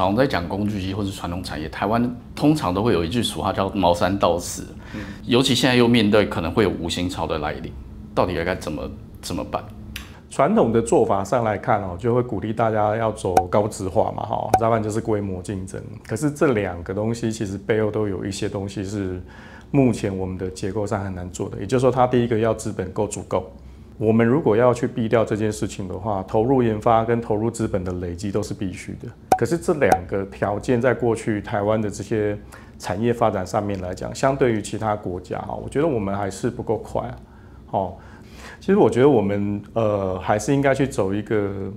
常在讲工具机或是传统产业，台湾通常都会有一句俗话叫“茅山道士”，尤其现在又面对可能会有无形潮的来临，到底该怎么办？传统的做法上来看就会鼓励大家要走高质化嘛，要不然就是规模竞争。可是这两个东西其实背后都有一些东西是目前我们的结构上很难做的。也就是说，它第一个要资本够足够。我们如果要去避掉这件事情的话，投入研发跟投入资本的累积都是必须的。可是这两个条件在过去台湾的这些产业发展上面来讲，相对于其他国家我觉得我们还是不够快其实我觉得我们还是应该去走一个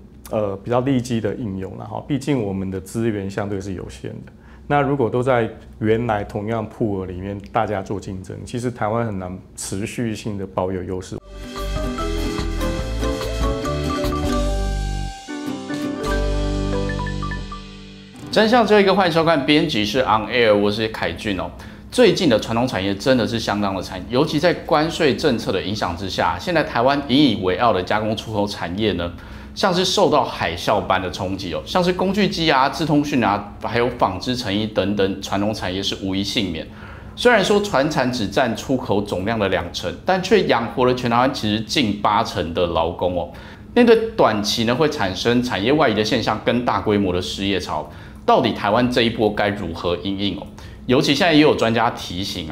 比较立即的应用啦毕竟我们的资源相对是有限的。那如果都在原来同样pool里面大家做竞争，其实台湾很难持续性的保有优势。真相这一个，欢迎收看，编辑是 On Air， 我是凯俊最近的传统产业真的是相当的惨，尤其在关税政策的影响之下，现在台湾引以为傲的加工出口产业呢，像是受到海啸般的冲击像是工具机啊、资通讯啊，还有纺织成衣等等传统产业是无一幸免。虽然说传产只占出口总量的2成，但却养活了全台湾其实近80%的劳工面对短期呢会产生产业外移的现象跟大规模的失业潮，到底台湾这一波该如何因应尤其现在也有专家提醒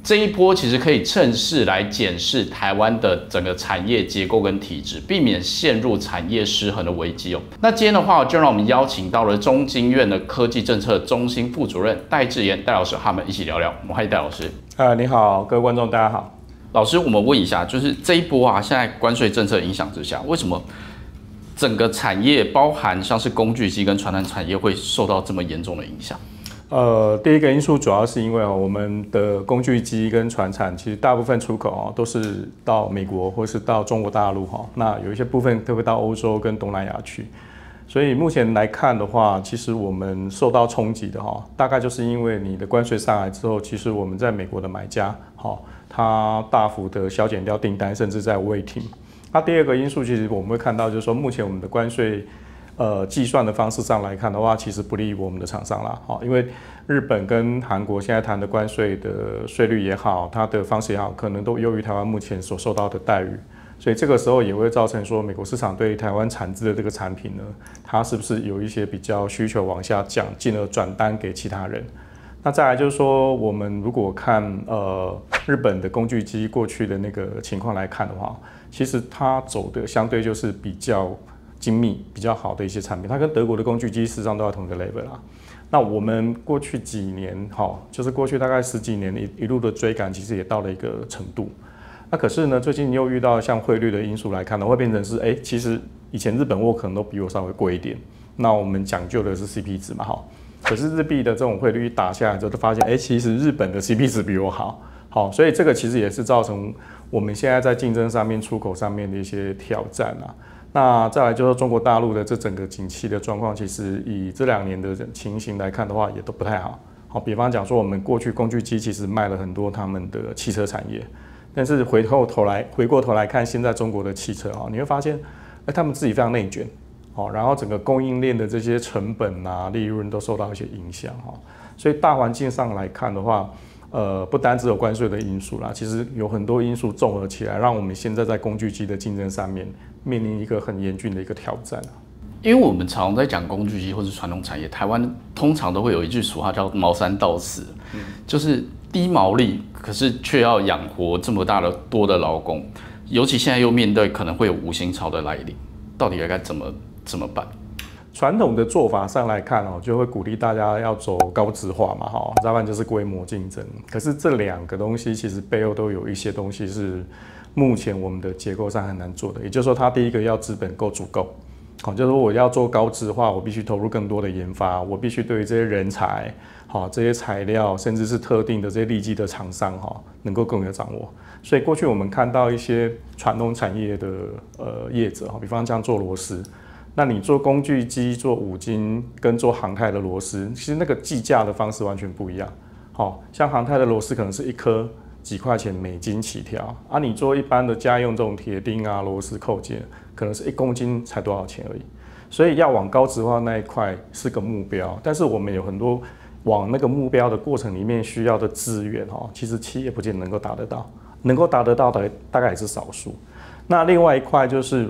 这一波其实可以趁势来检视台湾的整个产业结构跟体制，避免陷入产业失衡的危机那今天的话，就让我们邀请到了中经院的科技政策中心副主任戴志妍戴老师，和我们一起聊聊。我们欢迎戴老师。你好，各位观众，大家好。老师，我们问一下，就是这一波现在关税政策影响之下，为什么整个产业，包含像是工具机跟传统产业，会受到这么严重的影响？第一个因素主要是因为我们的工具机跟传产其实大部分出口都是到美国或是到中国大陆那有一些部分都会到欧洲跟东南亚去，所以目前来看的话，其实我们受到冲击的大概就是因为你的关税上来之后，其实我们在美国的买家它大幅的削减掉订单，甚至在waiting。那第二个因素，其实我们会看到就是说，目前我们的关税计算的方式上来看的话，其实不利于我们的厂商啦因为日本跟韩国现在谈的关税的税率也好，它的方式也好，可能都优于台湾目前所受到的待遇，所以这个时候也会造成说，美国市场对台湾产制的这个产品呢，它是不是有一些比较需求往下降，进而转单给其他人？那再来就是说，我们如果看日本的工具机过去的那个情况来看的话，其实它走的相对就是比较精密、比较好的一些产品，它跟德国的工具机事实上都在同一个 level 啦。那我们过去几年就是过去大概10几年一路的追赶，其实也到了一个程度。那可是呢，最近又遇到像汇率的因素来看呢，会变成是其实以前日本货可能都比我稍微贵一点，那我们讲究的是 CP 值嘛可是日币的这种汇率打下来之后，就发现其实日本的 CP 值比我好，所以这个其实也是造成我们现在在竞争上面、出口上面的一些挑战那再来就是中国大陆的这整个景气的状况，其实以这2年的情形来看的话，也都不太好。比方讲说，我们过去工具机其实卖了很多他们的汽车产业，但是回过头来看现在中国的汽车你会发现，他们自己非常内卷。然后整个供应链的这些成本利润都受到一些影响所以大环境上来看的话，不单只有关税的因素啦，其实有很多因素综合起来，让我们现在在工具机的竞争上面面临一个很严峻的一个挑战因为我们常在讲工具机或是传统产业，台湾通常都会有一句俗话叫“茅山道士”，就是低毛利，可是却要养活这么多的劳工，尤其现在又面对可能会有无形潮的来临，到底该怎么办？传统的做法上来看就会鼓励大家要走高质化嘛要不然就是规模竞争。可是这两个东西其实背后都有一些东西是目前我们的结构上很难做的。也就是说，它第一个要资本够足够，就是说我要做高质化，我必须投入更多的研发，我必须对于这些人才这些材料，甚至是特定的这些利基的厂商能够更有掌握。所以过去我们看到一些传统产业的业者比方像做螺丝。那你做工具机、做五金跟做航太的螺丝，其实那个计价的方式完全不一样。像航太的螺丝可能是1颗几块钱美金起跳，你做一般的家用这种铁钉螺丝扣件，可能是1公斤才多少钱而已。所以要往高质化那一块是个目标，但是我们有很多往那个目标的过程里面需要的资源其实企业不见得能够达得到，能够达得到的大概也是少数。那另外一块就是，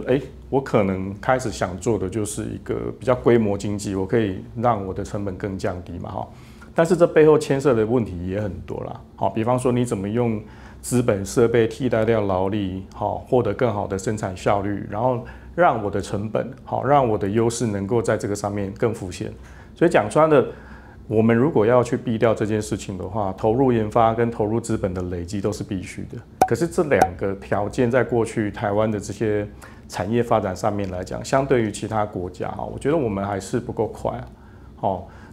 我可能开始想做的就是一个比较规模经济，我可以让我的成本更降低嘛，但是这背后牵涉的问题也很多啦，比方说你怎么用资本设备替代掉劳力，获得更好的生产效率，然后让我的成本，让我的优势能够在这个上面更浮现。所以讲穿了，我们如果要去避掉这件事情的话，投入研发跟投入资本的累积都是必须的。可是这两个条件在过去台湾的这些产业发展上面来讲，相对于其他国家，我觉得我们还是不够快。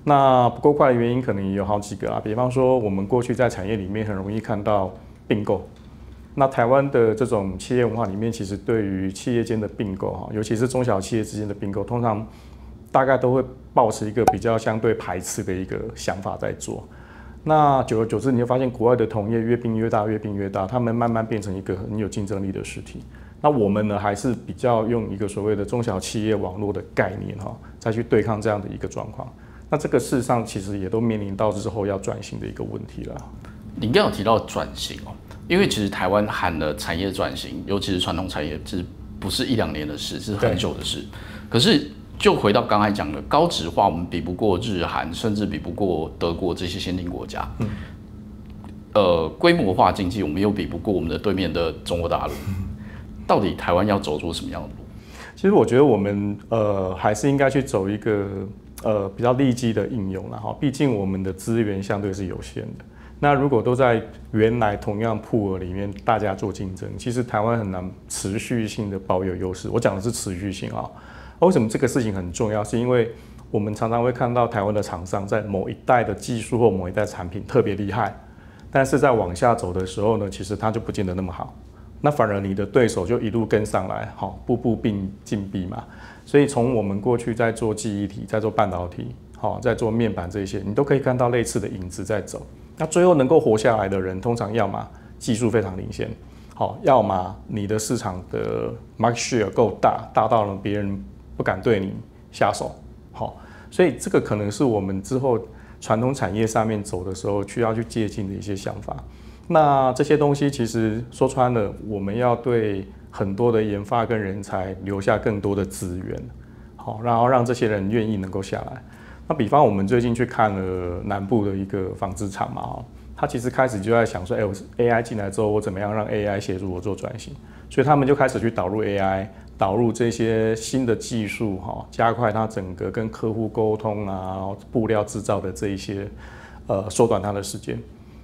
那不够快的原因可能也有好几个啦，比方说我们过去在产业里面很容易看到并购。那台湾的这种企业文化里面，其实对于企业间的并购，尤其是中小企业之间的并购，通常大概都会抱持一个比较相对排斥的一个想法在做。那久而久之，你会发现国外的同业越并越大，越并越大，他们慢慢变成一个很有竞争力的实体。那我们呢，还是比较用一个所谓的中小企业网络的概念再去对抗这样的一个状况。那这个事实上其实也都面临到之后要转型的一个问题了。你刚刚有提到转型因为其实台湾喊了产业转型，尤其是传统产业，其实不是1-2年的事，是很久的事。可是就回到刚才讲的高质化，我们比不过日韩，甚至比不过德国这些先进国家。规模化经济，我们又比不过我们的对面的中国大陆。到底台湾要走出什么样的路？其实我觉得我们还是应该去走一个比较立即的应用啦，毕竟我们的资源相对是有限的。那如果都在原来同样pool里面大家做竞争，其实台湾很难持续性的保有优势。我讲的是持续性为什么这个事情很重要？是因为我们常常会看到台湾的厂商在某一代的技术或某一代产品特别厉害，但是在往下走的时候呢，其实它就不见得那么好。那反而你的对手就一路跟上来，步步进逼嘛。所以从我们过去在做记忆体、在做半导体、在做面板这些，你都可以看到类似的影子在走。那最后能够活下来的人，通常要么技术非常领先，要么你的市场的 market share 够大，大到了别人不敢对你下手。所以这个可能是我们之后传统产业上面走的时候需要去接近的一些想法。那这些东西其实说穿了，我们要对很多的研发跟人才留下更多的资源，然后让这些人愿意能够下来。那比方我们最近去看了南部的一个纺织厂嘛，他其实开始就在想说，我 AI 进来之后，我怎么样让 AI 协助我做转型？所以他们就开始去导入 AI， 导入这些新的技术，加快它整个跟客户沟通啊、布料制造的这一些，缩短它的时间。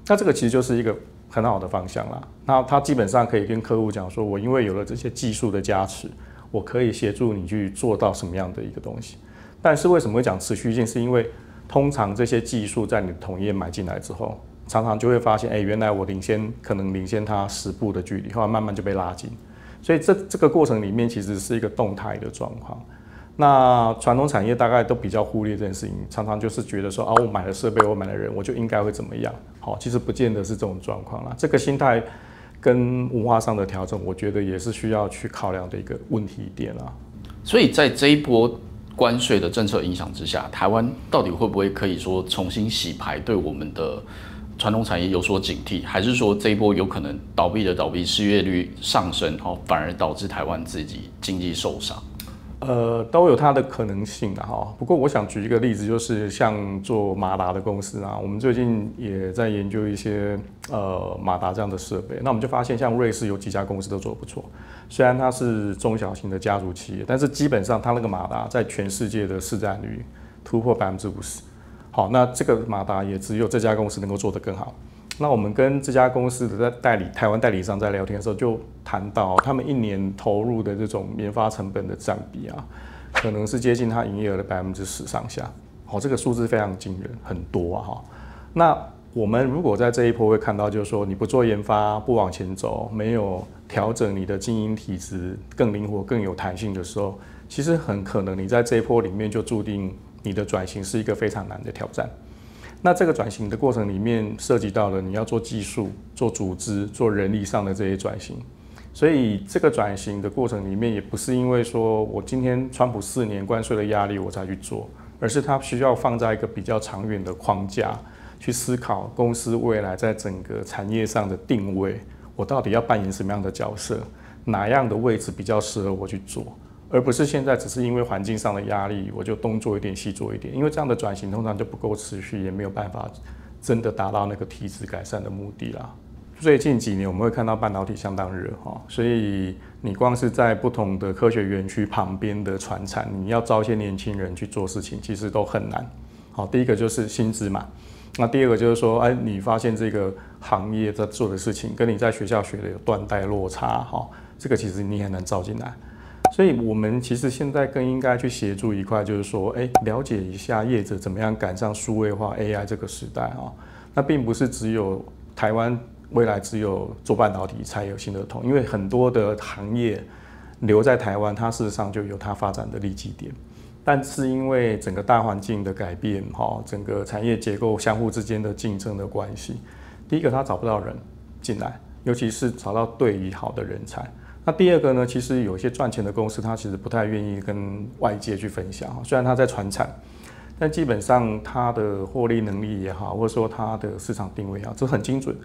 那这个其实就是一个很好的方向啦。那他基本上可以跟客户讲说，我因为有了这些技术的加持，我可以协助你去做到什么样的一个东西。但是为什么会讲持续性？是因为通常这些技术在你的同业买进来之后，常常就会发现，原来我可能领先他10步的距离，后来慢慢就被拉近。所以这个过程里面其实是一个动态的状况。那传统产业大概都比较忽略这件事情，常常就是觉得说我买了设备，我买了人，我就应该会怎么样。其实不见得是这种状况啦。这个心态跟文化上的调整，我觉得也是需要去考量的一个问题点啦。所以在这一波关税的政策影响之下，台湾到底会不会可以说重新洗牌，对我们的传统产业有所警惕，还是说这一波有可能倒闭的倒闭，失业率上升，反而导致台湾自己经济受伤？都有它的可能性的哈。不过我想举一个例子，就是像做马达的公司啊，我们最近也在研究一些马达这样的设备。那我们就发现，像瑞士有几家公司都做得不错，虽然它是中小型的家族企业，但是基本上它那个马达在全世界的市占率突破50%。好，那这个马达也只有这家公司能够做得更好。那我们跟这家公司的台湾代理商在聊天的时候，就谈到他们一年投入的这种研发成本的占比啊，可能是接近它营业额的10%上下。好，这个数字非常惊人，很多啊哈。那我们如果在这一波会看到，就是说你不做研发，不往前走，没有调整你的经营体质更灵活、更有弹性的时候，其实很可能你在这一波里面就注定你的转型是一个非常难的挑战。那这个转型的过程里面涉及到了你要做技术、做组织、做人力上的这些转型，所以这个转型的过程里面，也不是因为说我今天川普4年关税的压力我才去做，而是它需要放在一个比较长远的框架去思考公司未来在整个产业上的定位，我到底要扮演什么样的角色，哪样的位置比较适合我去做，而不是现在只是因为环境上的压力，我就东做一点西做一点，因为这样的转型通常就不够持续，也没有办法真的达到那个体质改善的目的啦。最近几年我们会看到半导体相当热哈，所以你光是在不同的科学园区旁边的传产，你要招一些年轻人去做事情，其实都很难。好，第一个就是薪资嘛，那第二个就是说，哎，你发现这个行业在做的事情跟你在学校学的有断代落差哈，这个其实你很难招进来。所以我们其实现在更应该去协助一块，就是说，哎，了解一下业者怎么样赶上数位化 AI 这个时代哈。那并不是只有台湾。未来只有做半导体才有新的通，因为很多的行业留在台湾，它事实上就有它发展的利基点，但是因为整个大环境的改变，整个产业结构相互之间的竞争的关系，第一个它找不到人进来，尤其是找到对于好的人才。那第二个呢，其实有一些赚钱的公司，它其实不太愿意跟外界去分享，虽然它在传产。但基本上它的获利能力也好，或者说它的市场定位也好，这很精准。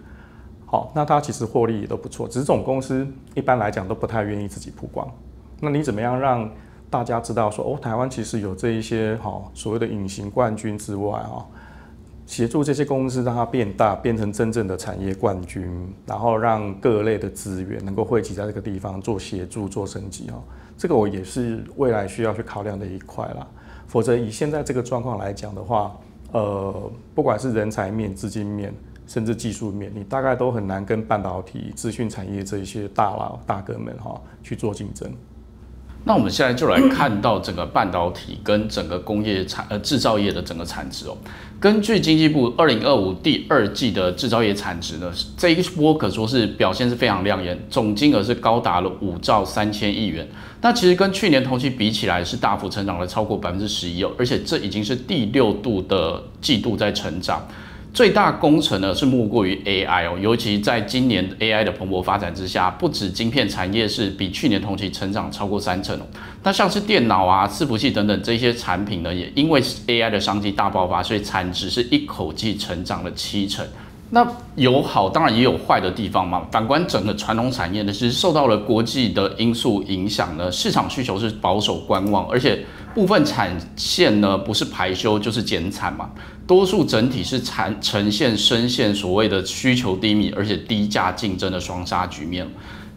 好，那它其实获利也都不错，只是这种公司一般来讲都不太愿意自己曝光。那你怎么样让大家知道说，哦，台湾其实有这一些所谓的隐形冠军之外协助这些公司让它变大，变成真正的产业冠军，然后让各类的资源能够汇集在这个地方做协助、做升级这个我也是未来需要去考量的一块啦。否则以现在这个状况来讲的话，不管是人才面、资金面，甚至技术面，你大概都很难跟半导体、资讯产业这一些大佬、大哥们去做竞争。那我们现在就来看到整个半导体跟整个工业制造业的整个产值根据经济部2025第2季的制造业产值呢，这一波可说是表现是非常亮眼，总金额是高达了5兆3000亿元。那其实跟去年同期比起来是大幅成长了超过11%而且这已经是第6度的季度在成长。最大工程呢是莫过于 AI 尤其在今年 AI 的蓬勃发展之下，不止晶片产业是比去年同期成长超过30%那像是电脑伺服器等等这些产品呢，也因为 AI 的商机大爆发，所以产值是一口气成长了70%。那有好当然也有坏的地方嘛。反观整个传统产业呢，其实受到了国际的因素影响呢，市场需求是保守观望，而且部分产线呢不是排休就是减产嘛，多数整体是呈现深陷所谓的需求低迷，而且低价竞争的双杀局面。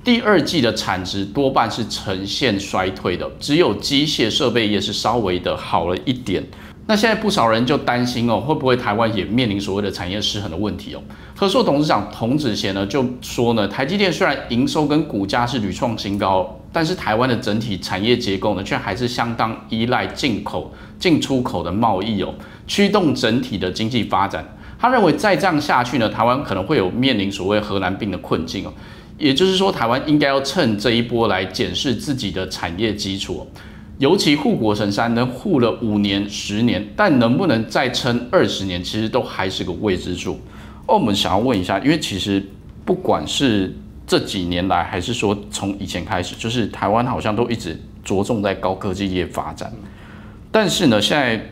第2季的产值多半是呈现衰退的，只有机械设备业是稍微的好了一点。那现在不少人就担心会不会台湾也面临所谓的产业失衡的问题和硕董事长童子贤呢就说呢，台积电虽然营收跟股价是屡创新高，但是台湾的整体产业结构呢，却还是相当依赖进出口的贸易驱动整体的经济发展。他认为再这样下去呢，台湾可能会有面临所谓荷兰病的困境也就是说，台湾应该要趁这一波来检视自己的产业基础尤其护国神山能护了5年、10年，但能不能再撑20年，其实都还是个未知数。我们想要问一下，因为其实不管是这几年来，还是说从以前开始，就是台湾好像都一直着重在高科技业发展。但是呢，现在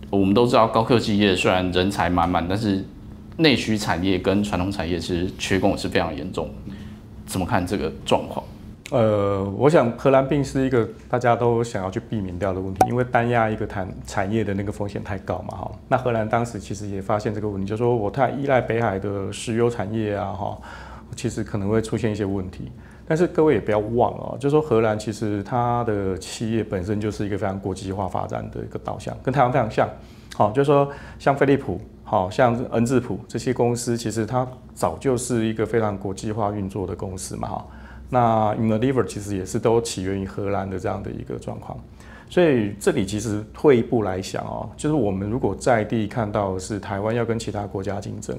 我们都知道，高科技业虽然人才满满，但是内需产业跟传统产业其实缺工也是非常严重。怎么看这个状况？我想荷兰病是一个大家都想要去避免掉的问题，因为单压一个产业的那个风险太高嘛那荷兰当时其实也发现这个问题，就是说我太依赖北海的石油产业其实可能会出现一些问题。但是各位也不要忘就是说荷兰其实它的企业本身就是一个非常国际化发展的一个导向，跟台湾非常像。就是说像飞利浦像恩智浦这些公司，其实它早就是一个非常国际化运作的公司嘛那 Unilever 其实也是都起源于荷兰的这样的一个状况，所以这里其实退一步来想就是我们如果在地看到的是台湾要跟其他国家竞争，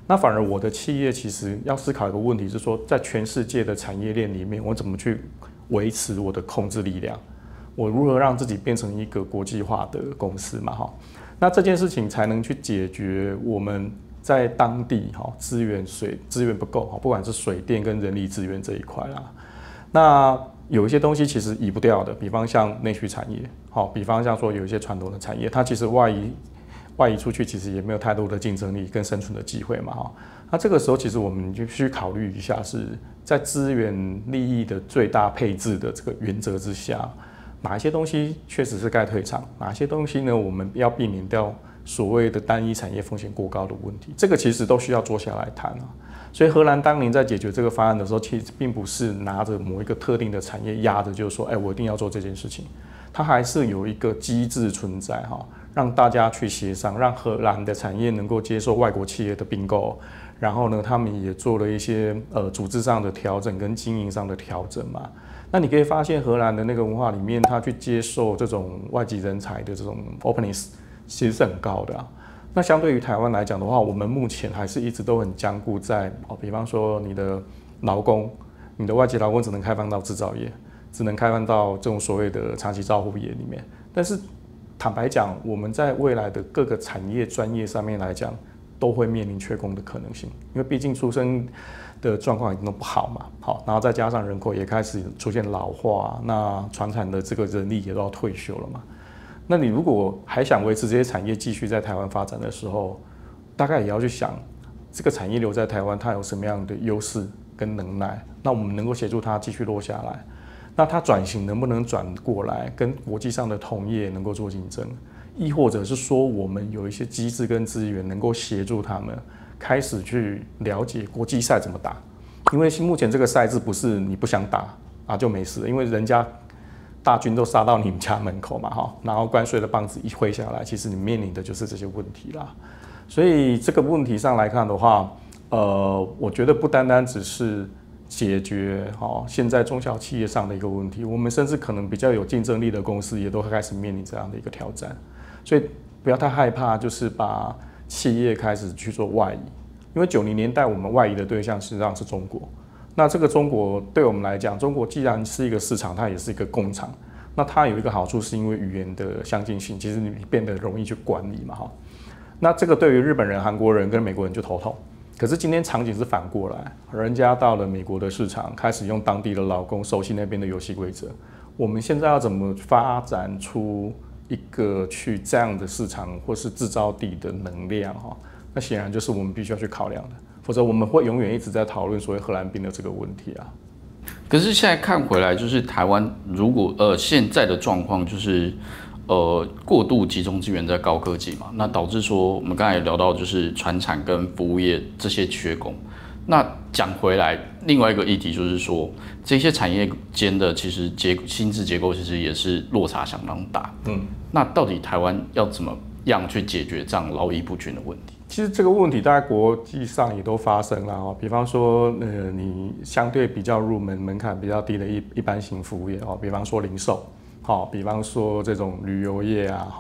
那反而我的企业其实要思考一个问题，是说在全世界的产业链里面，我怎么去维持我的控制力量，我如何让自己变成一个国际化的公司嘛那这件事情才能去解决我们在当地资源不够不管是水电跟人力资源这一块啦。那有一些东西其实移不掉的，比方像内需产业，比方像说有一些传统的产业，它其实外移出去，其实也没有太多的竞争力跟生存的机会嘛，那这个时候其实我们就必须考虑一下，是在资源利益的最大配置的这个原则之下，哪一些东西确实是该退场，哪些东西呢，我们要避免掉所谓的单一产业风险过高的问题，这个其实都需要坐下来谈啊。所以荷兰当年在解决这个方案的时候，其实并不是拿着某一个特定的产业压着，就是说，我一定要做这件事情，它还是有一个机制存在让大家去协商，让荷兰的产业能够接受外国企业的并购，然后呢，他们也做了一些组织上的调整跟经营上的调整嘛。那你可以发现荷兰的那个文化里面，他去接受这种外籍人才的这种 openness 其实是很高的啊。那相对于台湾来讲的话，我们目前还是一直都很僵固在比方说你的劳工，你的外籍劳工只能开放到制造业，只能开放到这种所谓的长期照护业里面。但是坦白讲，我们在未来的各个产业专业上面来讲，都会面临缺工的可能性，因为毕竟出生的状况已经都不好嘛，然后再加上人口也开始出现老化，那传产的这个人力也都要退休了嘛。那你如果还想维持这些产业继续在台湾发展的时候，大概也要去想，这个产业留在台湾，它有什么样的优势跟能耐？那我们能够协助它继续落下来，那它转型能不能转过来，跟国际上的同业能够做竞争？亦或者是说，我们有一些机制跟资源能够协助他们开始去了解国际赛怎么打？因为目前这个赛制不是你不想打就没事，因为人家大军都杀到你们家门口嘛，然后关税的棒子一挥下来，其实你面临的就是这些问题啦。所以这个问题上来看的话，我觉得不单单只是解决现在中小企业上的一个问题，我们甚至可能比较有竞争力的公司也都开始面临这样的一个挑战。所以不要太害怕，就是把企业开始去做外移，因为90年代我们外移的对象实际上是中国。那这个中国对我们来讲，中国既然是一个市场，它也是一个工厂。那它有一个好处，是因为语言的相近性，其实你变得容易去管理嘛，那这个对于日本人、韩国人跟美国人就头痛。可是今天场景是反过来，人家到了美国的市场，开始用当地的劳工熟悉那边的游戏规则。我们现在要怎么发展出一个去这样的市场或是制造地的能量那显然就是我们必须要去考量的。否则我们会永远一直在讨论所谓荷兰病的这个问题啊。可是现在看回来，就是台湾如果现在的状况就是过度集中资源在高科技嘛，那导致说我们刚才也聊到就是传产跟服务业这些缺工。那讲回来，另外一个议题就是说，这些产业间的其实薪资结构其实也是落差相当大。那到底台湾要怎么样去解决这样劳逸不均的问题？其实这个问题大概国际上也都发生了比方说你相对比较入门槛比较低的一般型服务业比方说零售比方说这种旅游业啊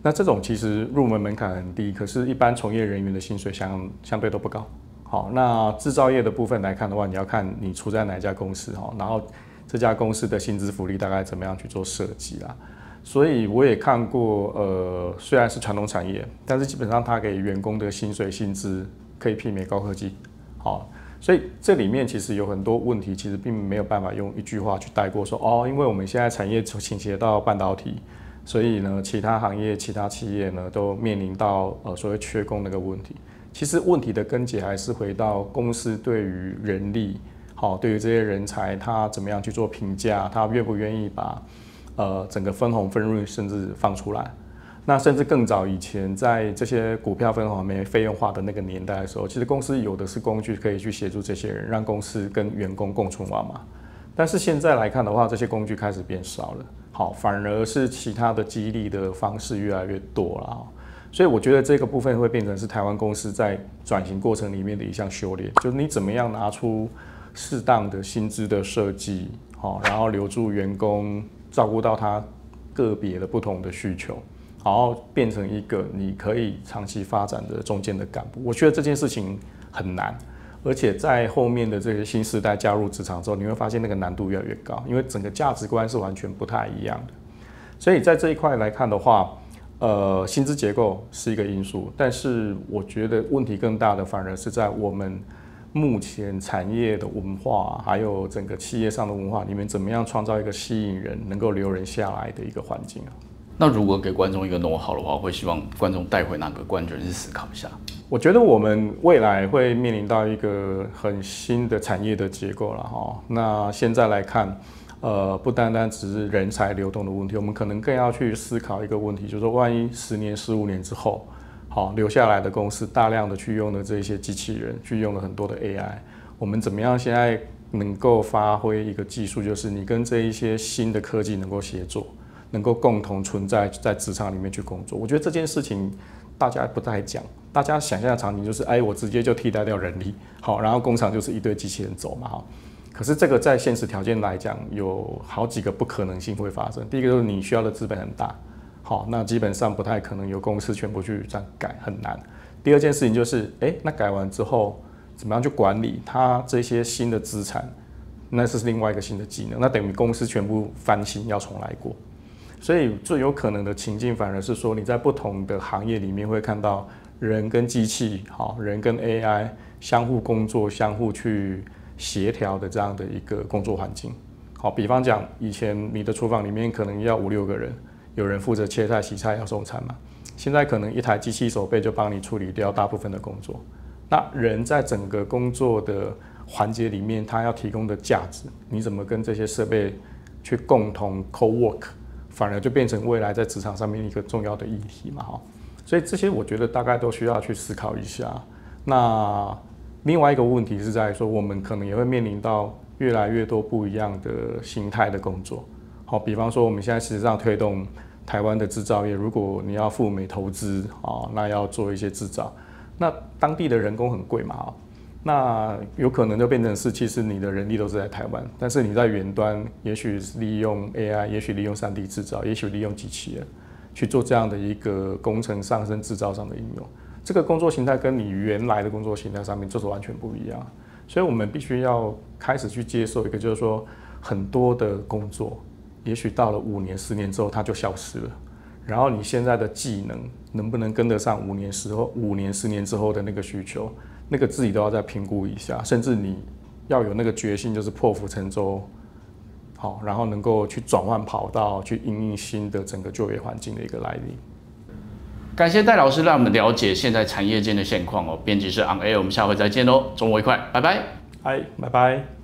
那这种其实入门槛很低，可是一般从业人员的薪水相对都不高。那制造业的部分来看的话，你要看你处在哪一家公司然后这家公司的薪资福利大概怎么样去做设计啦。所以我也看过虽然是传统产业，但是基本上它给员工的薪水薪资可以媲美高科技。所以这里面其实有很多问题，其实并没有办法用一句话去带过说因为我们现在产业倾斜到半导体，所以呢其他行业其他企业呢都面临到所谓缺工那个问题。其实问题的根结还是回到公司对于人力对于这些人才他怎么样去做评价，他愿不愿意把整个分红分润甚至放出来。那甚至更早以前，在这些股票分红还没费用化的那个年代的时候，其实公司有的是工具可以去协助这些人，让公司跟员工共存亡嘛。但是现在来看的话，这些工具开始变少了，反而是其他的激励的方式越来越多了。所以我觉得这个部分会变成是台湾公司在转型过程里面的一项修炼，就是你怎么样拿出适当的薪资的设计，然后留住员工，照顾到他个别的不同的需求，然后变成一个你可以长期发展的中间的干部。我觉得这件事情很难，而且在后面的这些新世代加入职场之后，你会发现那个难度越来越高，因为整个价值观是完全不太一样的。所以在这一块来看的话，薪资结构是一个因素，但是我觉得问题更大的反而是在我们目前产业的文化，还有整个企业上的文化里面，怎么样创造一个吸引人、能够留人下来的一个环境啊？那如果给观众一个 know how 的话，会希望观众带回哪个关键是思考一下？我觉得我们未来会面临到一个很新的产业的结构了哈。那现在来看，不单单只是人才流动的问题，我们可能更要去思考一个问题，就是说，万一10年、15年之后，好留下来的公司大量的去用了这些机器人，去用了很多的 AI， 我们怎么样现在能够发挥一个技术，就是你跟这一些新的科技能够协作，能够共同存在在职场里面去工作。我觉得这件事情大家不太讲，大家想象的场景就是，我直接就替代掉人力，好，然后工厂就是一堆机器人走嘛，哈。可是这个在现实条件来讲，有好几个不可能性会发生。第一个就是你需要的资本很大。好，那基本上不太可能由公司全部去这样改，很难。第二件事情就是，那改完之后怎么样去管理它这些新的资产，那是另外一个新的技能，那等于公司全部翻新要重来过。所以最有可能的情境反而是说，你在不同的行业里面会看到人跟机器，好，人跟 AI 相互工作、相互去协调的这样的一个工作环境。好，比方讲，以前你的厨房里面可能要5、6个人。有人负责切菜、洗菜、要送餐嘛？现在可能一台机器手背就帮你处理掉大部分的工作。那人在整个工作的环节里面，他要提供的价值，你怎么跟这些设备去共同 co-work， 反而就变成未来在职场上面一个重要的议题嘛？哈，所以这些我觉得大概都需要去思考一下。那另外一个问题是在说，我们可能也会面临到越来越多不一样的形态的工作。好，比方说我们现在实际上推动台湾的制造业，如果你要赴美投资，那要做一些制造，那当地的人工很贵嘛，那有可能就变成是，其实你的人力都是在台湾，但是你在远端，也许利用 AI， 也许利用3D 制造，也许利用机器人去做这样的一个工程上升制造上的应用，这个工作形态跟你原来的工作形态上面就是完全不一样，所以我们必须要开始去接受一个，就是说很多的工作。也许到了5年、10年之后，它就消失了。然后你现在的技能不能跟得上5年、10年之后的那个需求？那个自己都要再评估一下，甚至你要有那个决心，就是破釜沉舟，好，然后能够去转换跑道，去因应新的整个就业环境的一个来临。感谢戴老师让我们了解现在产业间的现况哦。编辑是 On Air， 我们下回再见喽，周末愉快，拜拜。拜拜。